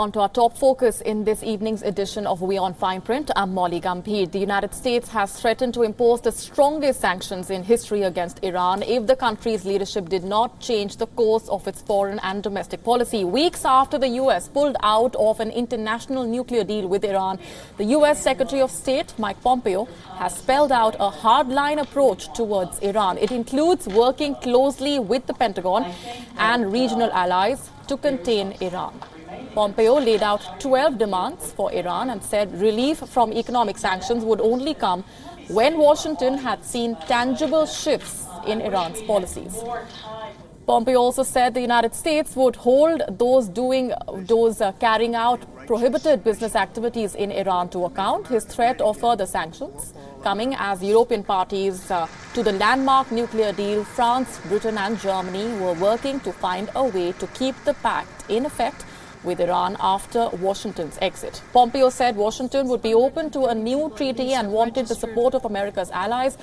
On to our top focus in this evening's edition of WION Fine Print. I'm Molly Gambhir. The United States has threatened to impose the strongest sanctions in history against Iran if the country's leadership did not change the course of its foreign and domestic policy. Weeks after the U.S. pulled out of an international nuclear deal with Iran, the U.S. Secretary of State, Mike Pompeo, has spelled out a hardline approach towards Iran. It includes working closely with the Pentagon and regional allies to contain Iran. Pompeo laid out 12 demands for Iran and said relief from economic sanctions would only come when Washington had seen tangible shifts in Iran's policies. Pompeo also said the United States would hold those carrying out prohibited business activities in Iran to account. His threat of further sanctions coming as European parties to the landmark nuclear deal, France, Britain and Germany were working to find a way to keep the pact in effect with Iran after Washington's exit. Pompeo said Washington would be open to a new treaty and wanted the support of America's allies.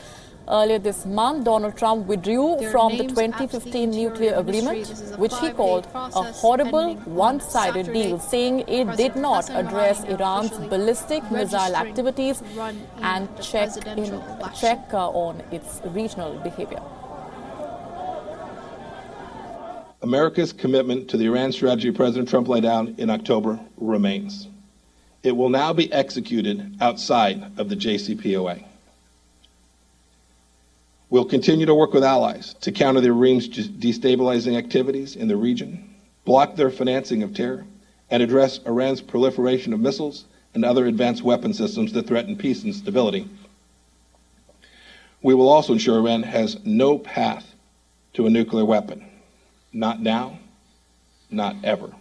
Earlier this month, Donald Trump withdrew from the 2015 nuclear agreement, which he called a horrible, one-sided deal, saying it did not address Iran's ballistic missile activities and check on its regional behavior. America's commitment to the Iran strategy President Trump laid out in October remains. It will now be executed outside of the JCPOA. We'll continue to work with allies to counter the regime's destabilizing activities in the region, block their financing of terror, and address Iran's proliferation of missiles and other advanced weapon systems that threaten peace and stability. We will also ensure Iran has no path to a nuclear weapon. Not now, not ever.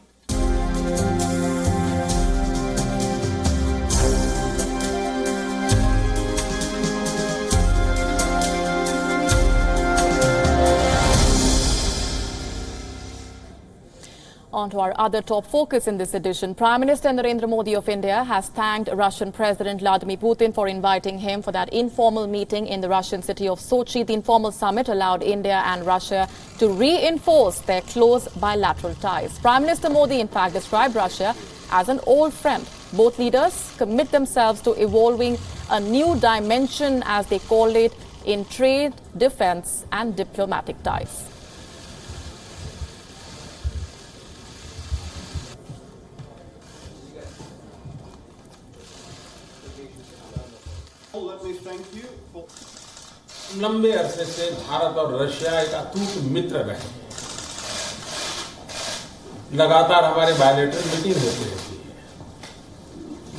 On to our other top focus in this edition. Prime Minister Narendra Modi of India has thanked Russian President Vladimir Putin for inviting him for that informal meeting in the Russian city of Sochi. The informal summit allowed India and Russia to reinforce their close bilateral ties. Prime Minister Modi, in fact, described Russia as an old friend. Both leaders commit themselves to evolving a new dimension, as they call it, in trade, defense and diplomatic ties. लंबे अरसे से भारत और Russia एक अटूट मित्र रहे। लगातार हमारे bilateral meeting होती रहती है,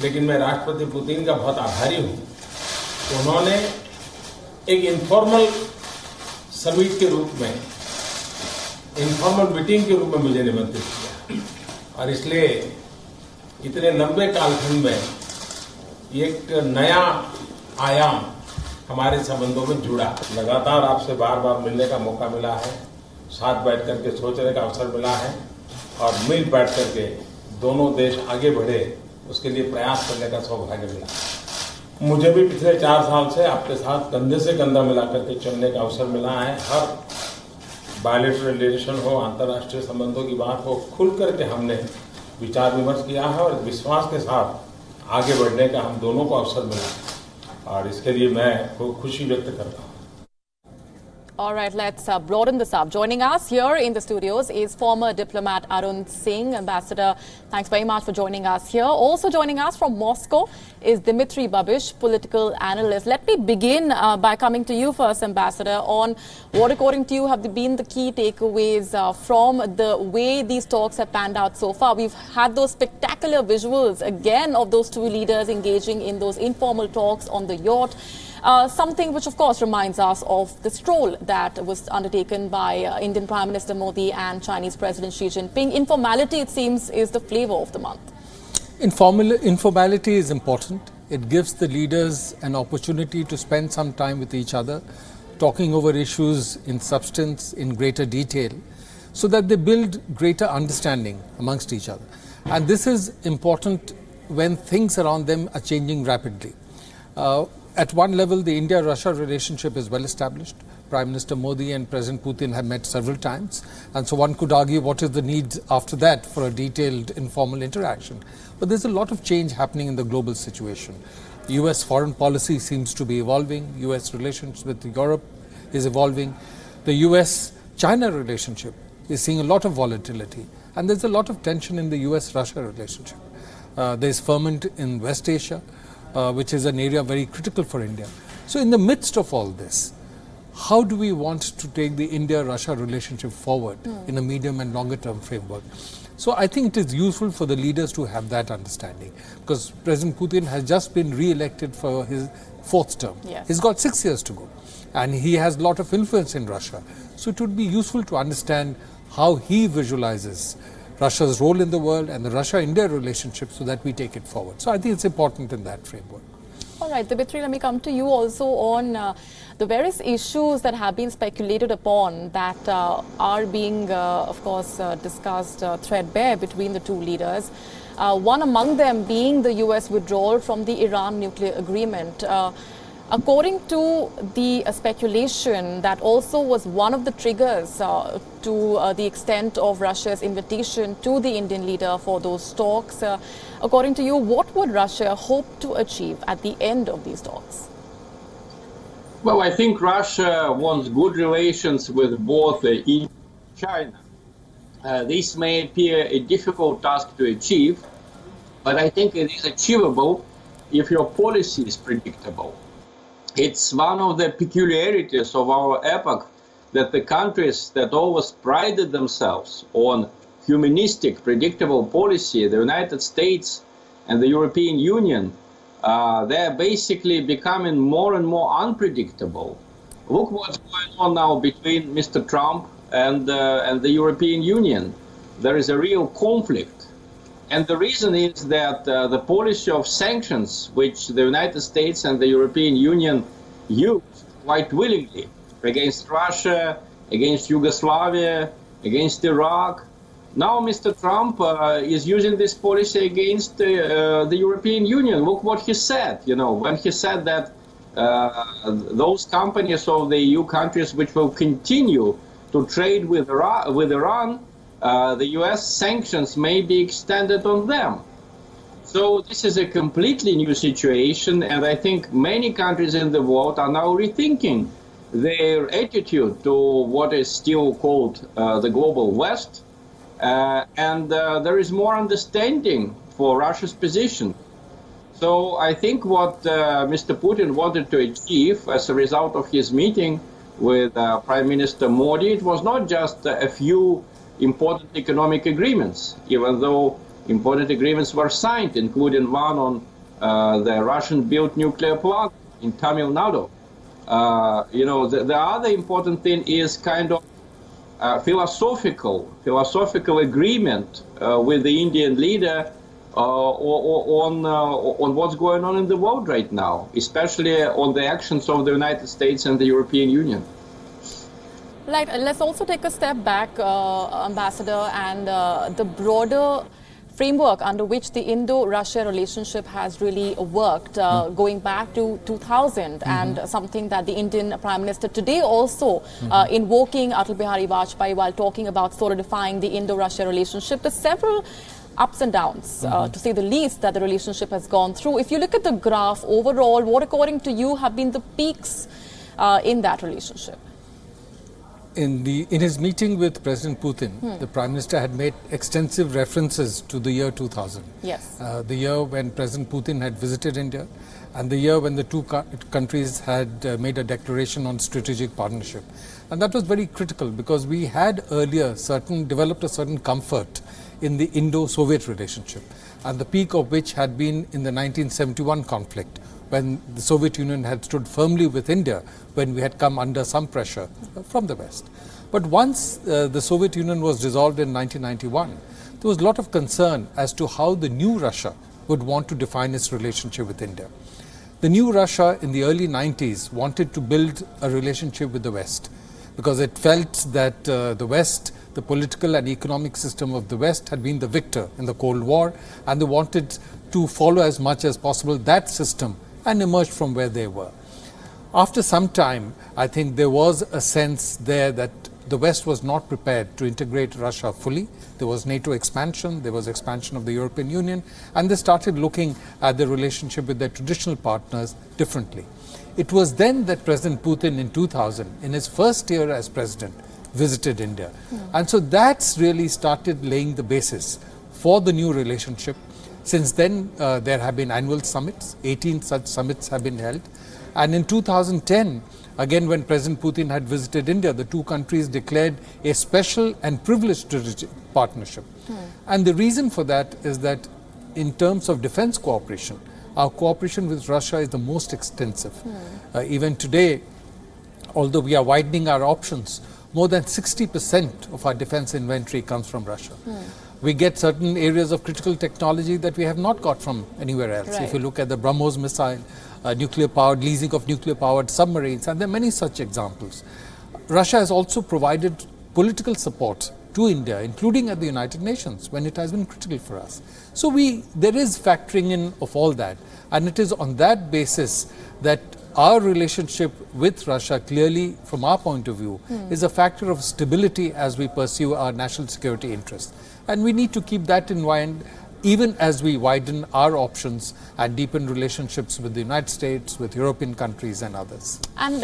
लेकिन मैं राष्ट्रपति पुतिन का बहुत आभारी हूं कि उन्होंने एक इनफॉर्मल समिट के रूप में, इनफॉर्मल मीटिंग के रूप में मुझे निमंत्रित किया और इसलिए इतने लंबे कालखंड में एक नया आयाम हमारे संबंधों में जुड़ा। लगातार आपसे बार बार मिलने का मौका मिला है, साथ बैठ करके सोचने का अवसर मिला है और मिल बैठ करके दोनों देश आगे बढ़े उसके लिए प्रयास करने का सौभाग्य मिला। मुझे भी पिछले 4 साल से आपके साथ कंधे से कंधा मिला करके चलने का अवसर मिला है। हर बायलैटरल रिलेशन हो, अंतर्राष्ट्रीय संबंधों की बात हो, खुल करके हमने विचार विमर्श किया है और विश्वास के साथ आगे बढ़ने का हम दोनों को अवसर मिला और इसके लिए मैं खुशी व्यक्त करता हूं। All right, let's broaden this up. Joining us here in the studios is former diplomat Arun Singh. Ambassador, thanks very much for joining us here. Also joining us from Moscow is Dmitry Babish, political analyst. Let me begin by coming to you first, Ambassador, on what, according to you, have been the key takeaways from the way these talks have panned out so far. We've had those spectacular visuals, again, of those two leaders engaging in those informal talks on the yacht. Something which, of course, reminds us of the stroll that was undertaken by Indian Prime Minister Modi and Chinese President Xi Jinping. Informality, it seems, is the flavor of the month. Informality is important. It gives the leaders an opportunity to spend some time with each other, talking over issues in substance, in greater detail, so that they build greater understanding amongst each other. And this is important when things around them are changing rapidly. At one level, the India-Russia relationship is well established. Prime Minister Modi and President Putin have met several times. And so one could argue what is the need after that for a detailed informal interaction. But there's a lot of change happening in the global situation. US foreign policy seems to be evolving. US relations with Europe is evolving. The US-China relationship is seeing a lot of volatility. And there's a lot of tension in the US-Russia relationship. There's ferment in West Asia, which is an area very critical for India. So in the midst of all this, how do we want to take the India-Russia relationship forward in a medium and longer term framework? So I think it is useful for the leaders to have that understanding, because President Putin has just been re-elected for his 4th term. Yes. He's got 6 years to go, and he has a lot of influence in Russia. So it would be useful to understand how he visualizes Russia's role in the world and the Russia-India relationship so that we take it forward. So I think it's important in that framework. All right, Dimitri, let me come to you also on the various issues that have been speculated upon that are being, of course, discussed threadbare between the two leaders. One among them being the US withdrawal from the Iran nuclear agreement. According to the speculation, that also was one of the triggers to the extent of Russia's invitation to the Indian leader for those talks. According to you, what would Russia hope to achieve at the end of these talks? Well, I think Russia wants good relations with both India and China. This may appear a difficult task to achieve, but I think it is achievable if your policy is predictable. It's one of the peculiarities of our epoch that the countries that always prided themselves on humanistic, predictable policy, the United States and the European Union, they're basically becoming more and more unpredictable. Look what's going on now between Mr. Trump and the European Union. There is a real conflict. And the reason is that the policy of sanctions, which the United States and the European Union used quite willingly against Russia, against Yugoslavia, against Iraq, now Mr. Trump is using this policy against the European Union. Look what he said, when he said that those companies of the EU countries which will continue to trade with Iran, the US sanctions may be extended on them. So this is a completely new situation, and I think many countries in the world are now rethinking their attitude to what is still called the global West, and there is more understanding for Russia's position. So I think what Mr. Putin wanted to achieve as a result of his meeting with Prime Minister Modi, it was not just a few important economic agreements, even though important agreements were signed, including one on the Russian-built nuclear plant in Tamil Nadu. The other important thing is kind of philosophical agreement with the Indian leader on what's going on in the world right now, especially on the actions of the United States and the European Union. Right. Let's also take a step back, Ambassador, and the broader framework under which the Indo-Russia relationship has really worked, going back to 2000, and something that the Indian Prime Minister today also invoking Atal Bihari Vajpayee while talking about solidifying the Indo-Russia relationship. There's several ups and downs, to say the least, that the relationship has gone through. If you look at the graph overall, what according to you have been the peaks in that relationship? In his meeting with President Putin, the Prime Minister had made extensive references to the year 2000. Yes. The year when President Putin had visited India, and the year when the two countries had made a declaration on strategic partnership. And that was very critical because we had earlier developed a certain comfort in the Indo-Soviet relationship, and the peak of which had been in the 1971 conflict, when the Soviet Union had stood firmly with India, when we had come under some pressure from the West. But once the Soviet Union was dissolved in 1991, there was a lot of concern as to how the new Russia would want to define its relationship with India. The new Russia in the early 90s wanted to build a relationship with the West, because it felt that the West, the political and economic system of the West, had been the victor in the Cold War, and they wanted to follow as much as possible that system and emerge from where they were. After some time, I think there was a sense there that the West was not prepared to integrate Russia fully. There was NATO expansion, there was expansion of the European Union, and they started looking at the relationship with their traditional partners differently. It was then that President Putin in 2000, in his first year as president, visited India. And so that's really started laying the basis for the new relationship. Since then, there have been annual summits, 18 such summits have been held. And in 2010, again, when President Putin had visited India, the two countries declared a special and privileged strategic partnership. And the reason for that is that in terms of defense cooperation, our cooperation with Russia is the most extensive. Even today, although we are widening our options, more than 60% of our defense inventory comes from Russia. We get certain areas of critical technology that we have not got from anywhere else. Right. If you look at the BrahMos missile, nuclear-powered, leasing of nuclear-powered submarines, and there are many such examples. Russia has also provided political support to India, including at the United Nations, when it has been critical for us. So there is factoring in of all that, and it is on that basis that our relationship with Russia, clearly from our point of view, is a factor of stability as we pursue our national security interests. And we need to keep that in mind even as we widen our options and deepen relationships with the United States, with European countries and others. And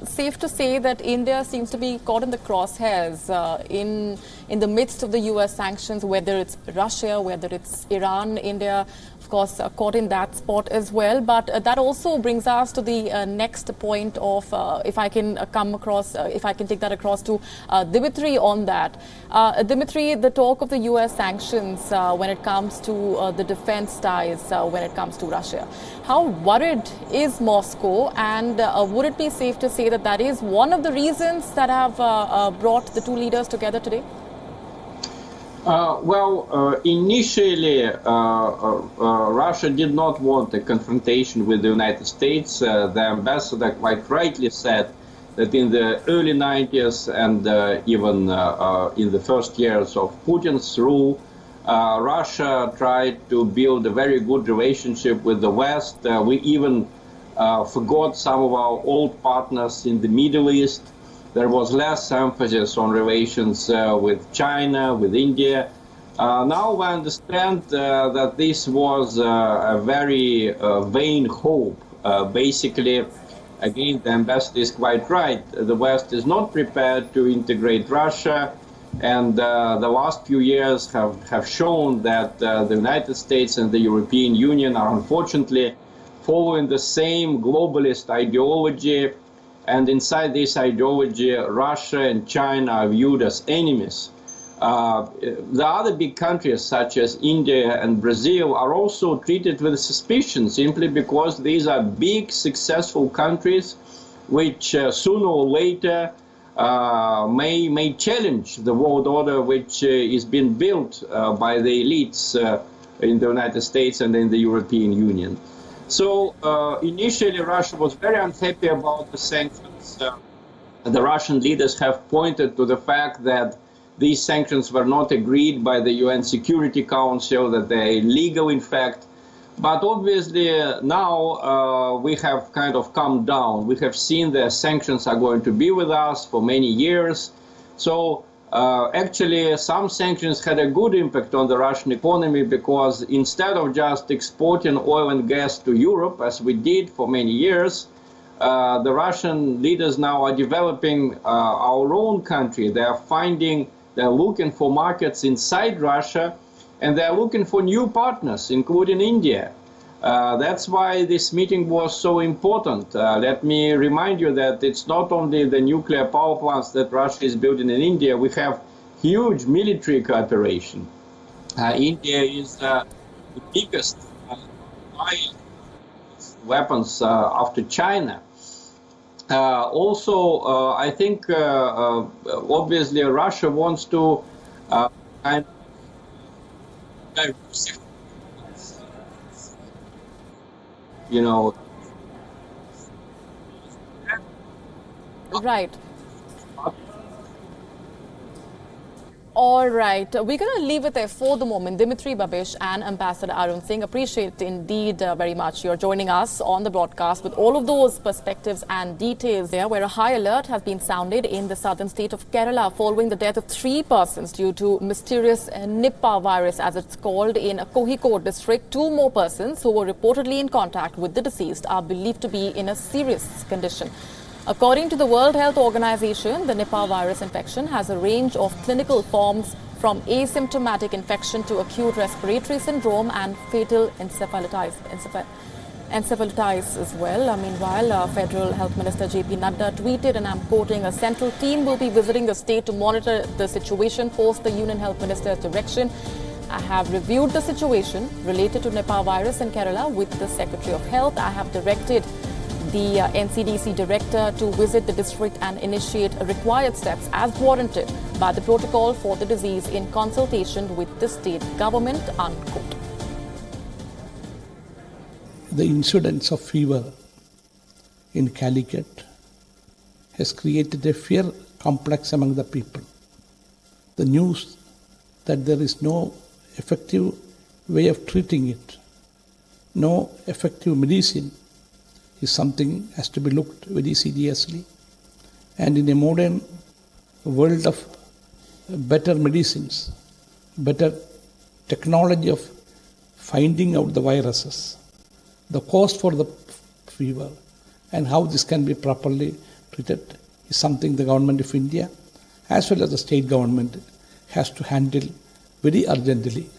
safe to say that India seems to be caught in the crosshairs in the midst of the US sanctions, whether it's Russia, whether it's Iran. India, of course, caught in that spot as well. But that also brings us to the next point of, if I can take that across to Dimitri on that. Dimitri, the talk of the US sanctions when it comes to the defense ties, when it comes to Russia. How worried is Moscow, and would it be safe to say that that is one of the reasons that have brought the two leaders together today? Initially, Russia did not want a confrontation with the United States. The ambassador quite rightly said that in the early 90s and even in the first years of Putin's rule, Russia tried to build a very good relationship with the West. We even forgot some of our old partners in the Middle East. There was less emphasis on relations with China, with India. Now we understand that this was a very vain hope. Basically, again, the ambassador is quite right. The West is not prepared to integrate Russia. And the last few years have shown that the United States and the European Union are unfortunately following the same globalist ideology. And inside this ideology, Russia and China are viewed as enemies. The other big countries, such as India and Brazil, are also treated with suspicion, simply because these are big, successful countries which sooner or later may challenge the world order which is being built by the elites in the United States and in the European Union. So initially Russia was very unhappy about the sanctions. The Russian leaders have pointed to the fact that these sanctions were not agreed by the UN Security Council, that they are illegal in fact. But obviously now we have kind of calmed down. We have seen the sanctions are going to be with us for many years. So actually some sanctions had a good impact on the Russian economy, because instead of just exporting oil and gas to Europe, as we did for many years, the Russian leaders now are developing our own country. They're looking for markets inside Russia, and they're looking for new partners, including India. That's why this meeting was so important. Let me remind you that it's not only the nuclear power plants that Russia is building in India. We have huge military cooperation. India is the biggest buyer of weapons after China. Also, I think obviously Russia wants to kind of diversify, you know. Right. All right, we're going to leave it there for the moment. Dimitri Babish and Ambassador Arun Singh, appreciate indeed very much you're joining us on the broadcast with all of those perspectives and details there, where a high alert has been sounded in the southern state of Kerala following the death of 3 persons due to mysterious Nipah virus, as it's called, in Kozhikode district. 2 more persons who were reportedly in contact with the deceased are believed to be in a serious condition. According to the World Health Organization, the Nipah virus infection has a range of clinical forms from asymptomatic infection to acute respiratory syndrome and fatal encephalitis as well. Meanwhile, Federal Health Minister J.P. Nadda tweeted, and I'm quoting, "A central team will be visiting the state to monitor the situation post the Union Health Minister's direction. I have reviewed the situation related to Nipah virus in Kerala with the Secretary of Health. I have directed the NCDC director to visit the district and initiate required steps as warranted by the protocol for the disease in consultation with the state government," unquote. The incidence of fever in Calicut has created a fear complex among the people. The news that there is no effective way of treating it, no effective medicine, is something has to be looked very seriously. And in a modern world of better medicines, better technology of finding out the viruses, the cause for the fever and how this can be properly treated is something the government of India as well as the state government has to handle very urgently.